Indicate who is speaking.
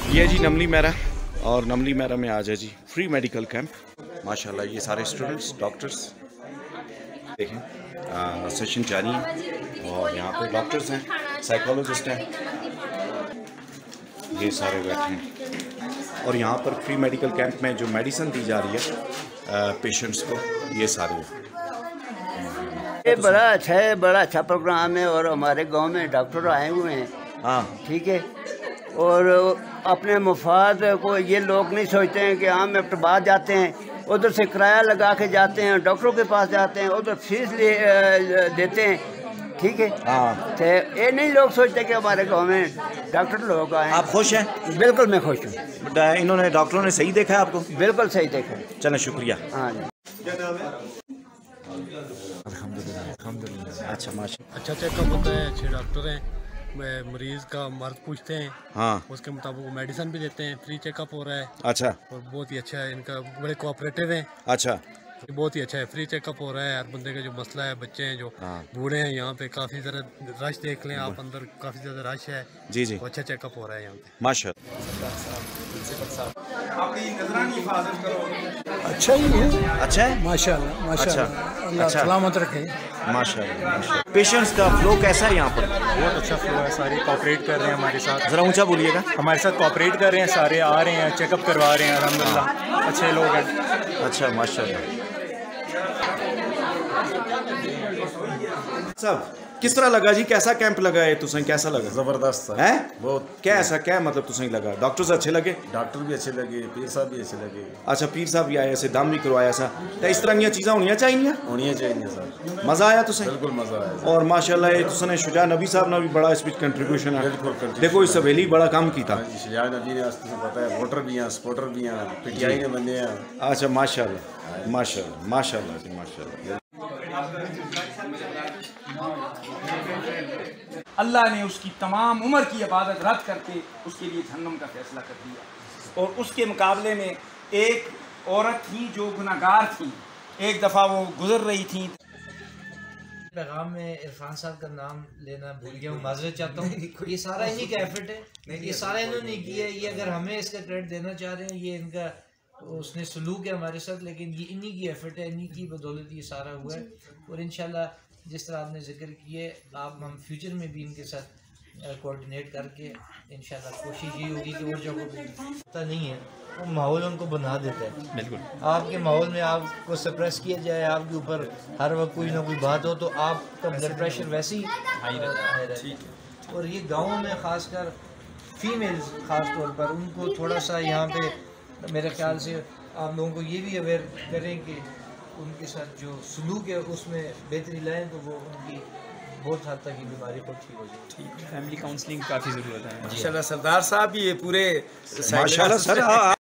Speaker 1: ये जी नमली मेरा, और नमली मेरा में आज है जी फ्री मेडिकल कैंप। माशाल्लाह ये सारे स्टूडेंट्स, डॉक्टर्स देखें, सेशन जारी है और यहाँ पे डॉक्टर्स हैं, साइकोलॉजिस्ट हैं, ये सारे बैठे हैं। और यहाँ पर फ्री मेडिकल कैंप में जो मेडिसिन दी जा रही है पेशेंट्स को, ये सारे
Speaker 2: ये बड़ा अच्छा है, बड़ा अच्छा प्रोग्राम है। और हमारे गांव में डॉक्टर आए हुए हैं,
Speaker 1: हाँ
Speaker 2: ठीक है। और अपने मुफाद को ये लोग नहीं सोचते हैं कि हम अफ्ताबाद जाते हैं, उधर से किराया लगा के जाते हैं, डॉक्टरों के पास जाते हैं, उधर फीस देते हैं, ठीक है।
Speaker 1: हाँ
Speaker 2: तो ये नहीं लोग सोचते कि हमारे गांव में डॉक्टर लोग आए।
Speaker 1: आप खुश हैं?
Speaker 2: बिल्कुल मैं खुश हूँ।
Speaker 1: इन्होंने डॉक्टरों ने सही देखा है आपको?
Speaker 2: बिल्कुल सही देखा।
Speaker 1: चलें शुक्रिया।
Speaker 2: हाँ जी।
Speaker 1: अल्हम्दुलिल्लाह। अच्छा माशा।
Speaker 3: अच्छा चेकअप होता है, अच्छे डॉक्टर हैं, मरीज़ का मर्ज पूछते हैं,
Speaker 1: हाँ
Speaker 3: उसके मुताबिक वो मेडिसिन भी देते हैं, फ्री चेकअप हो रहा है।
Speaker 1: अच्छा
Speaker 3: और बहुत ही अच्छा है, इनका बड़े कोऑपरेटिव हैं।
Speaker 1: अच्छा
Speaker 3: बहुत ही अच्छा है, फ्री चेकअप हो रहा है। हर बंदे का जो मसला है, बच्चे हैं जो बूढ़े हैं, यहाँ पे काफ़ी ज़्यादा रश देख लें आप, अंदर काफ़ी ज़्यादा रश है
Speaker 1: जी जी,
Speaker 3: तो अच्छा चेकअप हो रहा है यहाँ पे।
Speaker 1: माशा।
Speaker 4: अच्छा ही है,
Speaker 1: अच्छा है
Speaker 4: माशाल्लाह माशाल्लाह। अल्लाह
Speaker 1: अच्छा।
Speaker 4: सलामत रखे।
Speaker 1: माशा। पेशेंट्स का फ्लो कैसा है यहाँ पर?
Speaker 5: बहुत अच्छा फ्लो है, सारे कोऑपरेट कर रहे हैं हमारे साथ।
Speaker 1: ज़रा ऊंचा बोलिएगा।
Speaker 5: हमारे साथ कोऑपरेट कर रहे हैं, सारे आ रहे हैं, चेकअप करवा रहे हैं, अल्हम्दुलिल्लाह अच्छे लोग हैं।
Speaker 1: अच्छा माशाल्लाह। सब किस तरह लगा जी? कैसा कैंप लगा है तुसें? कैसा लगा?
Speaker 6: जबरदस्त
Speaker 1: है
Speaker 6: बहुत।
Speaker 1: क्या ऐसा क्या मतलब तुसें लगा? डॉक्टर्स अच्छे लगे?
Speaker 6: डॉक्टर भी अच्छे लगे, पीर साहब भी अच्छे लगे।
Speaker 1: अच्छा पीर साहब भी आए, ऐसे दम भी करवाया सा, तो इस तरह की चीज़ां होनी चाहिए।
Speaker 6: होनी चाहिए सर।
Speaker 1: मज़ा आया तुसें?
Speaker 6: बिल्कुल मजा आया।
Speaker 1: और माशाल्लाह ये तुसें शुजा नबी साहब ने भी बड़ा इस बीच कंट्रीब्यूशन है।
Speaker 6: बिल्कुल
Speaker 1: देखो इस हवेली बड़ा काम किया।
Speaker 6: शुजा नबी ने पता है, वोटर भी हैं, सपोर्टर भी हैं, पीटीआई ने बंदे हैं।
Speaker 1: अच्छा माशाल्लाह माशाल्लाह माशाल्लाह जी माशाल्लाह।
Speaker 7: अल्लाह ने उसकी तमाम उम्र की इबादत रद्द करके उसके लिए जहन्नम का फैसला कर दिया। और उसके मुकाबले में एक औरत थी जो गुनहगार थी, एक दफ़ा वो गुजर रही थी।
Speaker 8: पैगाम में इरफान साहब का नाम लेना भूल गया हूँ, माजरत चाहता हूँ। ये सारा इन्हीं का एफर्ट है, ये सारा इन्होंने किया है। ये अगर हमें इसका क्रेडिट देना चाह रहे हैं, ये इनका उसने सलूक है हमारे साथ, लेकिन ये इन्हीं की एफर्ट है, इन्हीं की बदौलत ये सारा हुआ है। और इंशाल्लाह जिस तरह आपने जिक्र किए, आप हम फ्यूचर में भी इनके साथ कोऑर्डिनेट करके इंशाल्लाह कोशिश ये होगी कि और जगहों पे पता नहीं है वो माहौल उनको बना देता है। बिल्कुल आपके माहौल में आपको सप्रेस किया जाए, आपके ऊपर हर वक्त कोई ना कोई बात हो, तो आपका ब्लड प्रेशर वैसे ही हाई रहता है। और ये गाँव में ख़ासकर फीमेल्स ख़ास तौर पर उनको थोड़ा सा यहाँ पे मेरे ख्याल से आप लोगों को ये भी अवेयर करें कि उनके साथ जो सलूक है उसमें बेहतरी लाएँ, तो वो उनकी बहुत हद तक की बीमारी को ठीक हो जाए। ठीक है, फैमिली काउंसलिंग काफ़ी ज़रूरत है।
Speaker 7: माशाल्लाह सरदार साहब ये पूरे
Speaker 1: माशाल्लाह सर।